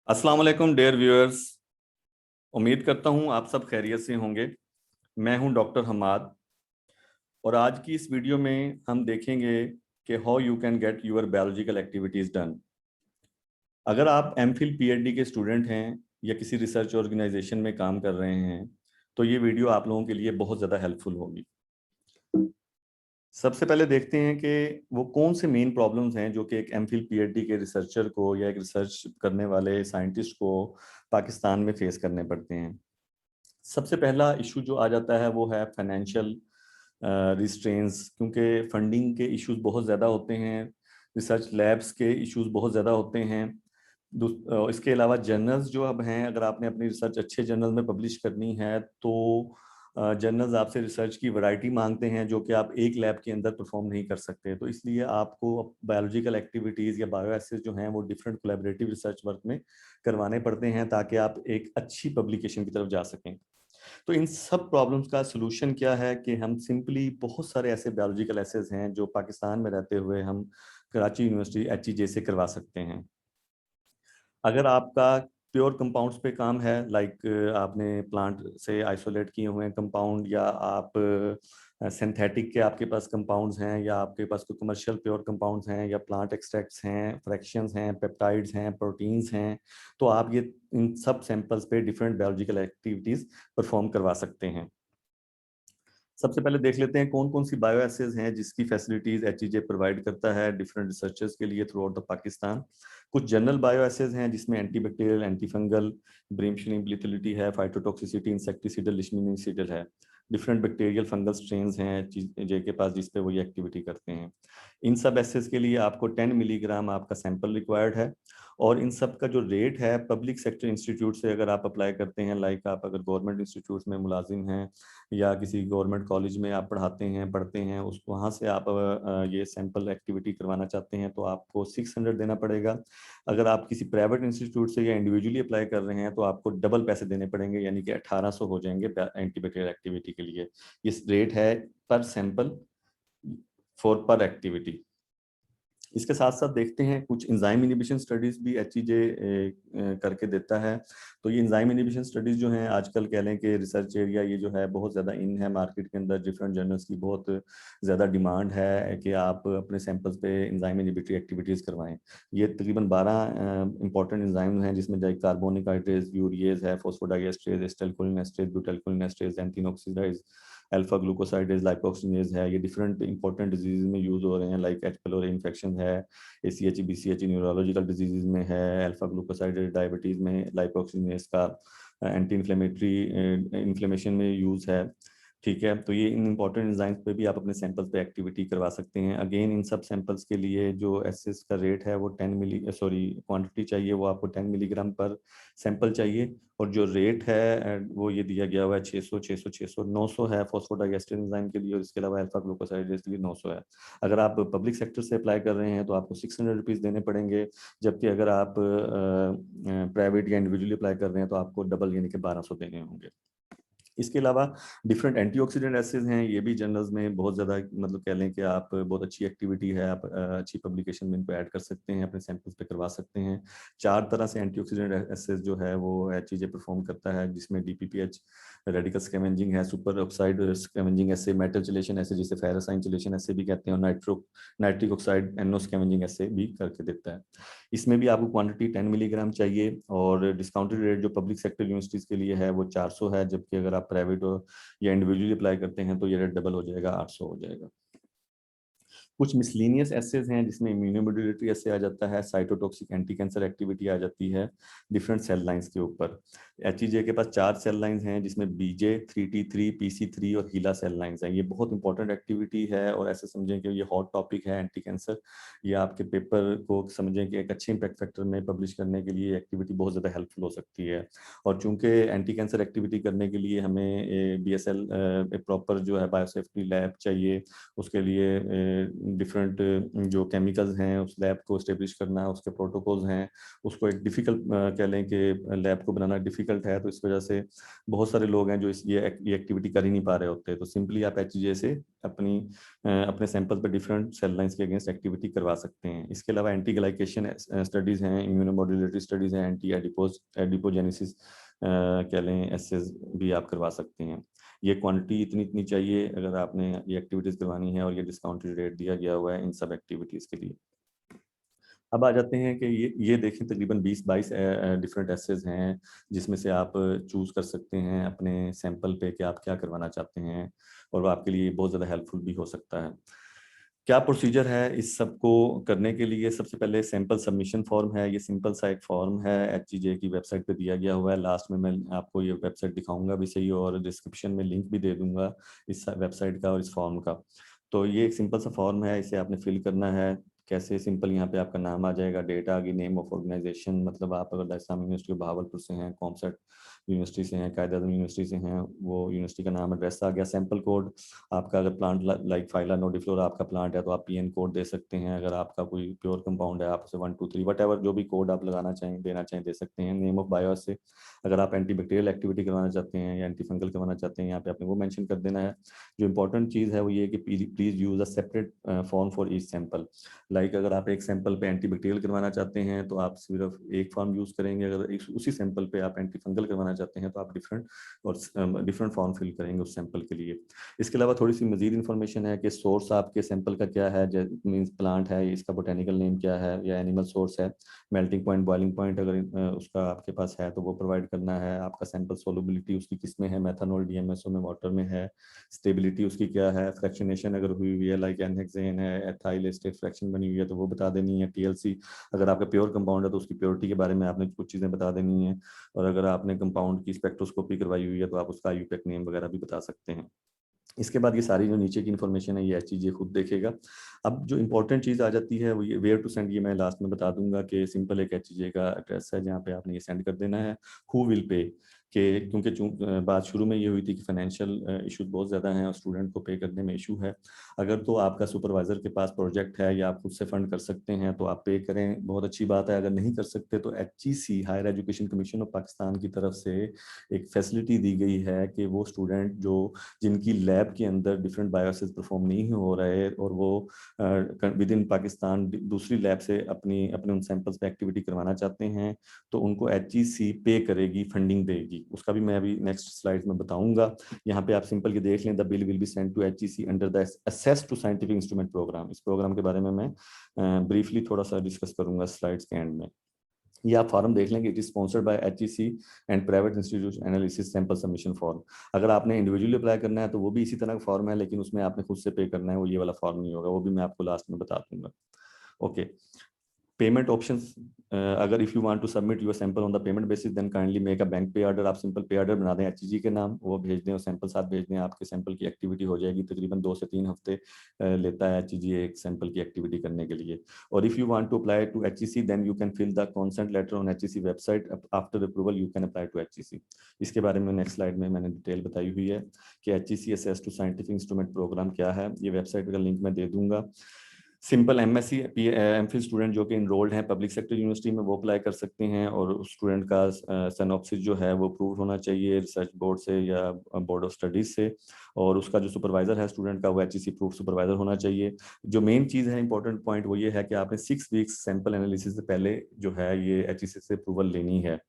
अस्सलाम वालेकुम dear viewers. उम्मीद करता हूँ आप सब खैरियत से होंगे। मैं हूँ डॉक्टर हमाद और आज की इस वीडियो में हम देखेंगे कि how you can get your biological activities done. अगर आप एमफिल पीएचडी के स्टूडेंट हैं या किसी रिसर्च ऑर्गेनाइजेशन में काम कर रहे हैं तो ये वीडियो आप लोगों के लिए बहुत ज़्यादा हेल्पफुल होगी। सबसे पहले देखते हैं कि वो कौन से मेन प्रॉब्लम्स हैं जो कि एक एमफिल पीएचडी के रिसर्चर को या एक रिसर्च करने वाले साइंटिस्ट को पाकिस्तान में फेस करने पड़ते हैं। सबसे पहला इशू जो आ जाता है वो है फाइनेंशियल रिस्ट्रेंस, क्योंकि फंडिंग के इश्यूज बहुत ज़्यादा होते हैं, रिसर्च लैब्स के इश्यूज बहुत ज़्यादा होते हैं। इसके अलावा जर्नल्स जो अब हैं, अगर आपने अपनी रिसर्च अच्छे जर्नल में पब्लिश करनी है तो जर्नल्स आपसे रिसर्च की वैरायटी मांगते हैं जो कि आप एक लैब के अंदर परफॉर्म नहीं कर सकते। तो इसलिए आपको बायोलॉजिकल एक्टिविटीज़ या बायो एसेस जो हैं वो डिफरेंट कोलैबोरेटिव रिसर्च वर्क में करवाने पड़ते हैं ताकि आप एक अच्छी पब्लिकेशन की तरफ जा सकें। तो इन सब प्रॉब्लम्स का सलूशन क्या है कि हम सिंपली बहुत सारे ऐसे बायोलॉजिकल एसेस हैं जो पाकिस्तान में रहते हुए हम कराची यूनिवर्सिटी एचईजे से करवा सकते हैं। अगर आपका प्योर कंपाउंड्स पे काम है, लाइक आपने प्लांट से आइसोलेट किए हुए कंपाउंड या आप सिंथेटिक के आपके पास कंपाउंड्स हैं या आपके पास कोई कमर्शियल प्योर कंपाउंड्स हैं या प्लांट एक्सट्रैक्ट्स हैं, फ्रैक्शंस हैं, पेप्टाइड्स हैं, प्रोटीन्स हैं, तो आप ये इन सब सैंपल्स पे डिफरेंट बायोलॉजिकल एक्टिविटीज परफॉर्म करवा सकते हैं। सबसे पहले देख लेते हैं कौन कौन सी बायो एसेज हैं जिसकी फैसिलिटीज एचईजे प्रोवाइड करता है डिफरेंट रिसर्चर्स के लिए थ्रू आउट द पाकिस्तान। कुछ जनरल बायो एसेज हैं जिसमें एंटीबैक्टीरियल, एंटी फंगल, ब्रीमशनिंग लिथलिटी है, फाइटोटॉक्सिसिटी, इंसेक्टिसिडल, लिशमिनिसिडल है। डिफरेंट बैक्टीरियल फंगल स्ट्रेन्स हैं एचईजे के पास जिस पे वो ये एक्टिविटी करते हैं। इन सब एसेज के लिए आपको 10 मिलीग्राम आपका सैंपल रिक्वायर्ड है और इन सब का जो रेट है पब्लिक सेक्टर इंस्टीट्यूट से अगर आप अप्लाई करते हैं, लाइक आप अगर गवर्नमेंट इंस्टीट्यूट में मुलाजिम हैं या किसी गवर्नमेंट कॉलेज में आप पढ़ते हैं उस वहाँ से आप ये सैंपल एक्टिविटी करवाना चाहते हैं तो आपको 600 देना पड़ेगा। अगर आप किसी प्राइवेट इंस्टीट्यूट से या इंडिविजुअली अप्लाई कर रहे हैं तो आपको डबल पैसे देने पड़ेंगे, यानी कि 1800 हो जाएंगे एंटीबैक्टीरियल एक्टिविटी के लिए। ये रेट है पर सैंपल फॉर पर एक्टिविटी। इसके साथ साथ देखते हैं कुछ इंजाइम इनिबिशन स्टडीज भी एचईजे करके देता है। तो ये इंजाइम इनिबिशन स्टडीज जो हैं आजकल कह लें कि रिसर्च एरिया ये जो है बहुत ज़्यादा इन है मार्केट के अंदर, डिफरेंट जर्नल्स की बहुत ज़्यादा डिमांड है कि आप अपने सैंपल्स पे इंजाइम इनिबिटरी एक्टिविटीज़ करवाएं। ये तकरीबन 12 इंपॉर्टेंट इंजाइम हैं जिसमें जाए कार्बोनिक हाइड्रेज, यूरिएज है, phosphodiesterase, acetylcholine esterase, butylcholine esterase, xanthine oxidase, alpha glucosidase, lipoxygenase है। ये डिफरेंट इंपॉर्टेंट डिजीज में यूज हो रहे हैं, लाइक एच pylori इन्फेक्शन है, ACH BCH न्यूरोलॉजिकल डिजीज में है, अल्फा ग्लूकोसाइडेज डायबिटीज में, लाइपोक्सिनेज का एंटी इन्फ्लेमेटरी इन्फ्लेमेशन में यूज है। ठीक है, तो ये इन इंपॉर्टेंट एंजाइम्स पे भी आप अपने सैंपल्स पे एक्टिविटी करवा सकते हैं। अगेन इन सब सैंपल्स के लिए जो एसएस का रेट है वो 10 मिली सॉरी क्वांटिटी चाहिए वो आपको 10 मिलीग्राम पर सैंपल चाहिए और जो रेट है वो ये दिया गया हुआ है 600 600 600 900 है फॉस्फोडाइएस्टर एंजाइम के लिए और इसके अलावा अल्फा ग्लूकोसाइडेज के लिए 900 है। अगर आप पब्लिक सेक्टर से अप्लाई कर रहे हैं तो आपको 600 रुपीज़ देने पड़ेंगे, जबकि अगर आप प्राइवेट या इंडिविजुअली अप्लाई कर रहे हैं तो आपको डबल यानी कि 1200 देने होंगे। इसके अलावा डिफरेंट एंटीऑक्सीडेंट एसेज हैं, ये भी जर्नल्स में बहुत ज़्यादा मतलब कह लें कि आप बहुत अच्छी एक्टिविटी है, आप अच्छी पब्लिकेशन में इनको ऐड कर सकते हैं, अपने सैंपल्स पे करवा सकते हैं। 4 तरह से एंटीऑक्सीडेंट एसेज जो है वो चीज़ें परफॉर्म करता है जिसमें DPPH रेडिकल स्कैवेंजिंग है, सुपर ऑक्साइड स्कैवेंजिंग ऐसे, मेटल चिलेशन ऐसे जिसे फेरोसाइन चिलेशन ऐसे भी कहते हैं, और नाइट्रिक ऑक्साइड एनो स्कैवेंजिंग ऐसे भी करके देता है। इसमें भी आपको क्वांटिटी 10 मिलीग्राम चाहिए और डिस्काउंटेड रेट जो पब्लिक सेक्टर यूनिवर्सिटीज़ के लिए है वो 400 है, जबकि अगर आप प्राइवेट या इंडिविजुअली अप्लाई करते हैं तो ये रेट डबल हो जाएगा, 800 हो जाएगा। कुछ मिसलिनियस एसेज हैं जिसमें इम्यूनोमोड्यूलेटरी एसे आ जाता है, साइटोटॉक्सिक एंटी कैंसर एक्टिविटी आ जाती है डिफरेंट सेल लाइंस के ऊपर। एचईजे के पास 4 सेल लाइंस हैं जिसमें BJ 3T3 PC3 और हीला सेल लाइंस हैं। ये बहुत इंपॉर्टेंट एक्टिविटी है और ऐसे समझें कि ये हॉट टॉपिक है एंटी कैंसर। ये आपके पेपर को समझें कि एक अच्छे इम्पैक्ट फैक्टर में पब्लिश करने के लिए एक्टिविटी बहुत ज़्यादा हेल्पफुल हो सकती है। और चूंकि एंटी कैंसर एक्टिविटी करने के लिए हमें BSL प्रॉपर जो है बायोसेफ्टी लैब चाहिए, उसके लिए डिफरेंट जो केमिकल्स हैं उस लैब को स्टेब्लिश करना, उसके प्रोटोकॉल्स हैं, उसको एक डिफ़िकल्ट कह लें कि लैब को बनाना डिफ़िकल्ट है, तो इस वजह से बहुत सारे लोग हैं जो ये एक्टिविटी कर ही नहीं पा रहे होते। तो सिंपली आप एचजीए से अपने सैंपल पर डिफरेंट सेल लाइंस के अगेंस्ट एक्टिविटी करवा सकते हैं। इसके अलावा एंटी ग्लाइकेशन स्टडीज़ हैं, इम्यूनोमोड्यूलेटरी स्टडीज़ हैं, एंटी एडिपोजेनेसिस कह लें एसेस भी आप करवा सकते हैं। ये क्वांटिटी इतनी इतनी चाहिए अगर आपने ये एक्टिविटीज़ करवानी है, और ये डिस्काउंटेड रेट दिया गया हुआ है इन सब एक्टिविटीज़ के लिए। अब आ जाते हैं कि ये देखें तकरीबन 20-22 डिफरेंट एसेस हैं जिसमें से आप चूज़ कर सकते हैं अपने सैंपल पे कि आप क्या करवाना चाहते हैं, और वो आपके लिए बहुत ज़्यादा हेल्पफुल भी हो सकता है। क्या प्रोसीजर है इस सब को करने के लिए? सबसे पहले सैंपल सबमिशन फॉर्म है, ये सिंपल सा एक फॉर्म है, एचजीजे की वेबसाइट पे दिया गया हुआ है। लास्ट में मैं आपको ये वेबसाइट दिखाऊंगा भी सही, और डिस्क्रिप्शन में लिंक भी दे दूंगा इस वेबसाइट का और इस फॉर्म का। तो ये एक सिंपल सा फॉर्म है, इसे आपने फिल करना है। कैसे? सिंपल, यहाँ पे आपका नाम आ जाएगा, डेट आ गई, नेम ऑफ ऑर्गेनाइजेशन, मतलब आप अगर इस्लाम यूनिवर्सिटी बहावलपुर से हैं, कॉमसेट यूनिवर्सिटी से हैं, कायद-ए-आज़म यूनिवर्सिटी से हैं, वो यूनिवर्सिटी का नाम, एड्रेस आ गया। सैंपल कोड आपका, अगर प्लांट लाइक फाइला नोडिफ्लोर आपका प्लांट है तो आप पीएन कोड दे सकते हैं। अगर आपका कोई प्योर कंपाउंड है आप उसे 1 2 3 वट जो भी कोड आप लगाना चाहें, देना चाहें, दे सकते हैं। नेम ऑफ बायो से अगर आप एंटीबैक्टीरियल एक्टिविटी करवाना चाहते हैं या एंटी फंगल करवाना चाहते हैं, यहाँ पे आपने वो मेंशन कर देना है। जो इंपॉर्टेंट चीज़ है वो ये कि please use a separate form for each sample. Like अगर आप एक सैंपल पे एंटीबैक्टीरियल करवाना चाहते हैं तो आप सिर्फ एक फॉर्म यूज करेंगे, अगर उसी सैंपल पे आप एंटी फंगल करवाना चाहते हैं तो आप डिफरेंट फॉर्म फिल करेंगे उस सैंपल के लिए। इसके अलावा थोड़ी सी मजीद इन्फॉर्मेशन है कि सोर्स आपके सैंपल का क्या है, मीन्स प्लांट है, इसका बोटेनिकल नेम क्या है, या एनिमल सोर्स है। मेल्टिंग पॉइंट, बॉइलिंग पॉइंट अगर उसका आपके पास है तो वो प्रोवाइड करना है। आपका सैंपल सोलबिलिटी उसकी किस में है, मेथनॉल, डीएमएसओ में, वाटर में है। स्टेबिलिटी उसकी क्या है, फ्रैक्शनेशन अगर हुई हुई है लाइक एनहेक्सेन है, एथाइल एस्टेट फ्रैक्शन बनी हुई है तो वो बता देनी है। टीएलसी अगर आपका प्योर कंपाउंड है तो उसकी प्योरिटी के बारे में आपने कुछ चीज़ें बता देनी है। और अगर आपने कंपाउंड की स्पेक्ट्रोस्कोपी करवाई हुई है तो आप उसका आईयूपैक नेम वगैरह भी बता सकते हैं। इसके बाद ये सारी जो नीचे की इन्फॉर्मेशन है ये एचजीजे खुद देखेगा। अब जो इंपॉर्टेंट चीज़ आ जाती है वो ये वेयर टू सेंड, ये मैं लास्ट में बता दूंगा कि सिंपल एक एचजीजे का एड्रेस है जहाँ पे आपने ये सेंड कर देना है। हु विल पे, कि क्योंकि बात शुरू में ये हुई थी कि फाइनेंशियल इशू बहुत ज़्यादा हैं और स्टूडेंट को पे करने में इशू है। अगर तो आपका सुपरवाइजर के पास प्रोजेक्ट है या आप खुद से फंड कर सकते हैं तो आप पे करें, बहुत अच्छी बात है। अगर नहीं कर सकते तो HEC, higher education commission of Pakistan की तरफ से एक फैसिलिटी दी गई है कि वो स्टूडेंट जो जिनकी लैब के अंदर डिफरेंट बायोसिस परफॉर्म नहीं हो रहे और वो विद इन पाकिस्तान दूसरी लैब से अपने उन सैंपल्स पे एक्टिविटी करवाना चाहते हैं तो उनको एचईसी पे करेगी, फंडिंग देगी। उसका भी मैं अभी नेक्स्ट स्लाइड में बताऊंगा। यहाँ पे आप सिंपल ये देख लें, the bill will be sent to HEC under the access to scientific instrument program. इस प्रोग्राम के बारे में मैं ब्रीफली थोड़ा सा डिस्कस करूंगा स्लाइड्स के एंड में। ये आप फॉर्म देख लेंगे, it is sponsored by HEC and private institute analysis sample submission form. अगर आपने इंडिविजुअली अप्लाई करना है तो वो भी इसी तरह का फॉर्म है, लेकिन उसमें आपने खुद से पे करना है, वो ये वाला फॉर्म नहीं होगा, वो भी मैं आपको लास्ट में बता दूंगा। ओके, पेमेंट ऑप्शंस, अगर if you want to submit your sample on the payment basis then kindly make a bank pay order. आप सिंपल पे ऑर्डर बना दें एचजीजी के नाम, वो भेज दें और सैंपल साथ भेज दें, आपके सैंपल की एक्टिविटी हो जाएगी। तकरीबन 2 से 3 हफ्ते लेता है एचजीजी एक सैंपल की एक्टिविटी करने के लिए। और if you want to apply to HEC then you can fill the consent letter on HEC website, after approval you can apply to HEC. इसके बारे में नेक्स्ट स्लाइड में मैंने डिटेल बताई हुई है कि HEC access to scientific instrument program क्या है। ये वेबसाइट का लिंक मैं दे दूंगा। सिंपल एमएससी एमफिल स्टूडेंट जो कि इनरोल्ड हैं पब्लिक सेक्टर यूनिवर्सिटी में वो अप्लाई कर सकते हैं, और स्टूडेंट का सिनॉप्सिस जो है वो अप्रूव होना चाहिए रिसर्च बोर्ड से या बोर्ड ऑफ स्टडीज से, और उसका जो सुपरवाइजर है स्टूडेंट का वो एचईसी प्रूफ सुपरवाइजर होना चाहिए। जो मेन चीज़ है, इंपॉर्टेंट पॉइंट, वो ये है कि आपने 6 वीक्स सैंपल एनालिसिस से पहले जो है ये एचईसी से अप्रूवल लेनी है।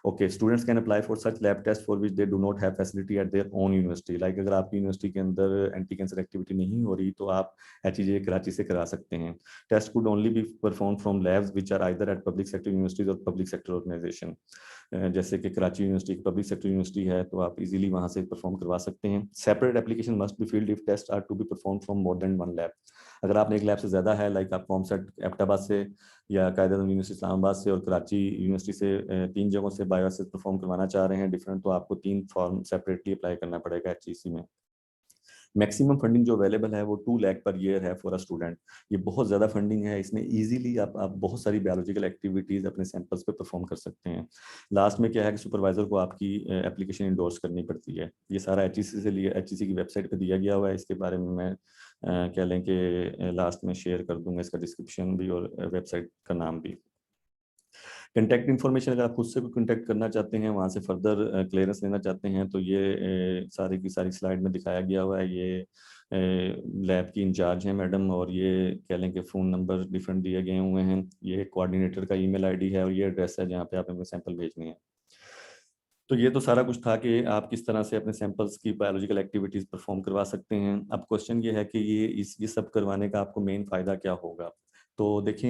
Okay, students can apply for such lab test for which they do not have facility at their own university. Like अगर आपकी यूनिवर्सिटी के अंदर एंटी कैंसर एक्टिविटी नहीं हो रही तो आप एचईजे कराची से करा सकते हैं। Test could only be performed from labs which are either at public sector universities or public sector organization। जैसे कि Karachi university public sector university है तो आप इजीली वहां से परफॉर्म करवा सकते हैं। Separate application must be filled if test are to be perform from more than 1 lab. अगर आपने एक लैब से ज्यादा है, लाइक आप कॉमसेट एबटाबाद से या कायद-ए-आज़म यूनिवर्सिटी इस्लामाबाद से और कराची यूनिवर्सिटी से 3 जगहों से बायोसिस परफॉर्म करवाना चाह रहे हैं डिफरेंट, तो आपको 3 फॉर्म सेपरेटली अप्लाई करना पड़ेगा एचईसी में। मैक्सिमम फंडिंग जो अवेलेबल है वो 2 लाख पर ईयर है फॉर अ स्टूडेंट। ये बहुत ज़्यादा फंडिंग है, इसमें इजीली आप बहुत सारी बायोलॉजिकल एक्टिविटीज़ अपने सैंपल्स पे परफॉर्म कर सकते हैं। लास्ट में क्या है कि सुपरवाइजर को आपकी एप्लीकेशन इंडोर्स करनी पड़ती है। ये सारा एचईसी से लिए एचईसी की वेबसाइट पे दिया गया हुआ है, इसके बारे में मैं कह लें कि लास्ट में शेयर कर दूंगा इसका डिस्क्रिप्शन भी और वेबसाइट का नाम भी। कंटैक्ट इन्फॉर्मेशन, अगर आप खुद से कोई कंटैक्ट करना चाहते हैं, वहाँ से फर्दर क्लियरेंस लेना चाहते हैं, तो ये सारी की सारी स्लाइड में दिखाया गया हुआ है। ये लैब की इंचार्ज हैं मैडम, और ये कह लें कि फ़ोन नंबर डिफरेंट दिए गए हुए हैं। ये कोऑर्डिनेटर का ईमेल आईडी है, और ये एड्रेस है जहाँ पे आप अपने सैंपल भेजने हैं। तो ये तो सारा कुछ था कि आप किस तरह से अपने सैंपल्स की बायोलॉजिकल एक्टिविटीज़ परफॉर्म करवा सकते हैं। अब क्वेश्चन ये है कि ये सब करवाने का आपको मेन फ़ायदा क्या होगा। तो देखें,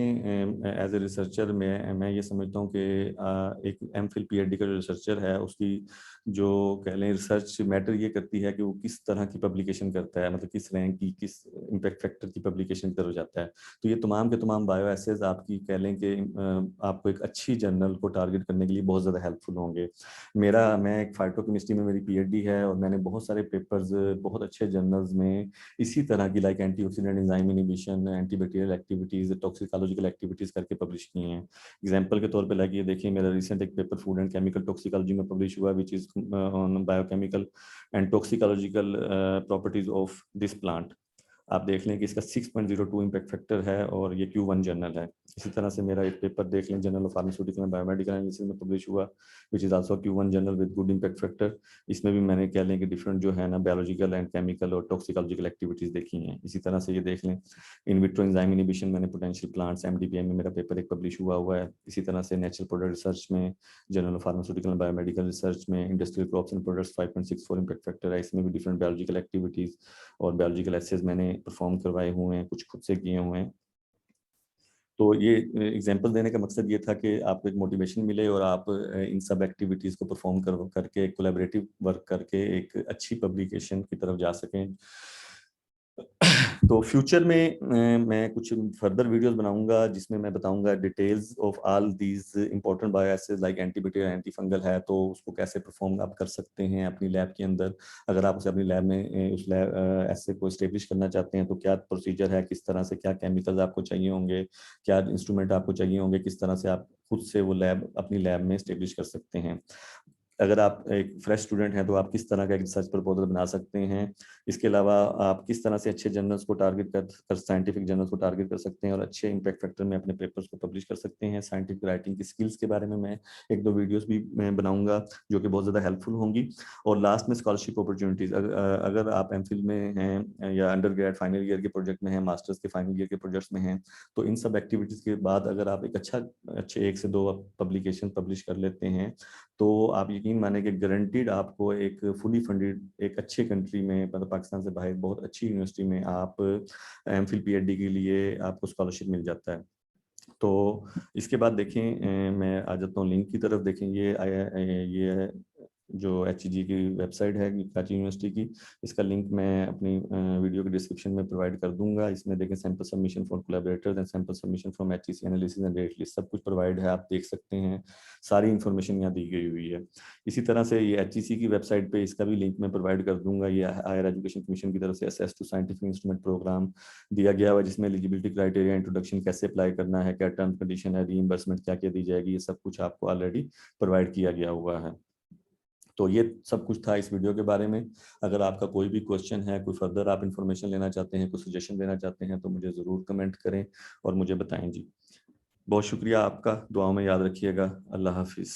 एज ए रिसर्चर मैं ये समझता हूँ कि एक एमफिल पीएचडी का जो रिसर्चर है, उसकी जो कह लें रिसर्च मैटर ये करती है कि वो किस तरह की पब्लिकेशन करता है, मतलब किस रैंक की, किस इम्पैक्ट फैक्टर की पब्लिकेशन की तरफ जाता है। तो ये तमाम के तमाम बायो एसेज आपकी कह लें कि आपको एक अच्छी जर्नल को टारगेट करने के लिए बहुत ज़्यादा हेल्पफुल होंगे। मैं एक फाइटोकेमिस्ट्री में मेरी पीएचडी है, और मैंने बहुत सारे पेपर्स बहुत अच्छे जर्नल्स में इसी तरह की, like antioxidant enzyme inhibition, antibacterial activities, toxicological activities करके पब्लिश किए हैं। एग्जांपल के तौर पे लाइक ये देखिए, मेरा रिसेंट एक paper food and chemical toxicology में पब्लिश हुआ, which is on biochemical and toxicological properties of this plant. आप देख लें कि इसका 6.02 इम्पैक्ट फैक्टर है, और ये Q1 जर्नल है। इसी तरह से मेरा एक पेपर देख लें, journal of pharmaceutical and biomedical analysis में पब्लिश हुआ, which is also Q1 journal with good impact factor. इसमें भी मैंने कह लें कि डिफरेंट जो है ना बायोलॉजिकल एंड केमिकल और टॉक्सिकोलॉजिकल एक्टिविटीज़ देखी हैं। इसी तरह से ये देख लें, इन विट्रो एंजाइम इनहिबिशन मैंने पोटेंशियल प्लांट्स MDPI में मेरा पेपर एक पब्लिश हुआ है। इसी तरह से नेचुरल प्रोडक्ट रिसर्च में, journal of pharmaceutical and biomedical research में industrial crops and products 5.64 impact factor है। इसमें भी डिफरेंट बायोलॉजिकल एक्टिविटीज़ और बायोलॉजिकल एसेस मैंने परफॉर्म करवाए हुए हैं, कुछ खुद से किए हुए हैं। तो ये एग्जांपल देने का मकसद ये था कि आपको एक मोटिवेशन मिले, और आप इन सब एक्टिविटीज़ को परफॉर्म करके कोलैबोरेटिव वर्क करके एक अच्छी पब्लिकेशन की तरफ जा सकें। तो फ्यूचर में मैं कुछ फर्दर वीडियोस बनाऊंगा, जिसमें मैं बताऊंगा details of all these important bio assays, like antibacterial, antifungal है, तो उसको कैसे परफॉर्म आप कर सकते हैं अपनी लैब के अंदर। अगर आप उसे अपनी लैब में उस लैब ऐसे को स्टेब्लिश करना चाहते हैं, तो क्या प्रोसीजर है, किस तरह से, क्या केमिकल्स आपको चाहिए होंगे, क्या इंस्ट्रूमेंट आपको चाहिए होंगे, किस तरह से आप खुद से वो लैब अपनी लैब में स्टेब्लिश कर सकते हैं। अगर आप एक फ्रेश स्टूडेंट हैं, तो आप किस तरह का एक रिसर्च प्रपोजल बना सकते हैं। इसके अलावा आप किस तरह से अच्छे जर्नल्स को टारगेट कर साइंटिफिक जर्नल्स को टारगेट कर सकते हैं, और अच्छे इम्पैक्ट फैक्टर में अपने पेपर्स को पब्लिश कर सकते हैं। साइंटिफिक राइटिंग की स्किल्स के बारे में मैं एक दो वीडियोस भी मैं बनाऊंगा, जो कि बहुत ज़्यादा हेल्पफुल होंगी। और लास्ट में स्कॉलरशिप अपॉर्चुनिटीज़, अगर आप एमफिल में हैं, या अंडर ग्रेड फाइनल ईयर के प्रोजेक्ट में हैं, मास्टर्स के फाइनल ईयर के प्रोजेक्ट्स में हैं, तो इन सब एक्टिविटीज़ के बाद अगर आप एक अच्छे 1 से 2 पब्लिकेशन पब्लिश कर लेते हैं, तो आप यकीन माने कि गारंटीड आपको एक फुली फंडेड एक अच्छे कंट्री में, मतलब पाकिस्तान से बाहर बहुत अच्छी यूनिवर्सिटी में आप एमफिल पीएचडी के लिए आपको स्कॉलरशिप मिल जाता है। तो इसके बाद देखें, मैं आ जाता हूँ लिंक की तरफ। देखें, ये जो HEG की वेबसाइट है कराची यूनिवर्सिटी की, इसका लिंक मैं अपनी वीडियो के डिस्क्रिप्शन में प्रोवाइड कर दूंगा। इसमें देखें sample submission for collaborators and sample submission from HEC analysis and rate list, सब कुछ प्रोवाइड है, आप देख सकते हैं। सारी इन्फॉर्मेशन यहाँ दी गई हुई है। इसी तरह से ये HEC की वेबसाइट पे इसका भी लिंक मैं प्रोवाइड कर दूंगा। ये हायर एजुकेशन कमीशन की तरफ से access to scientific instrument program दिया गया हुआ, जिसमें एलिजिबिलिटी क्राइटेरिया, इंट्रोडक्शन कैसे अप्लाई करना है, क्या टर्म कंडीशन है, रीइंबर्समेंट क्या क्या दी जाएगी, ये सब कुछ आपको ऑलरेडी प्रोवाइड किया गया हुआ है। तो ये सब कुछ था इस वीडियो के बारे में। अगर आपका कोई भी क्वेश्चन है, कोई फर्दर आप इन्फॉर्मेशन लेना चाहते हैं, कोई सजेशन देना चाहते हैं, तो मुझे ज़रूर कमेंट करें और मुझे बताएं जी। बहुत शुक्रिया आपका, दुआओं में याद रखिएगा। अल्लाह हाफिज़।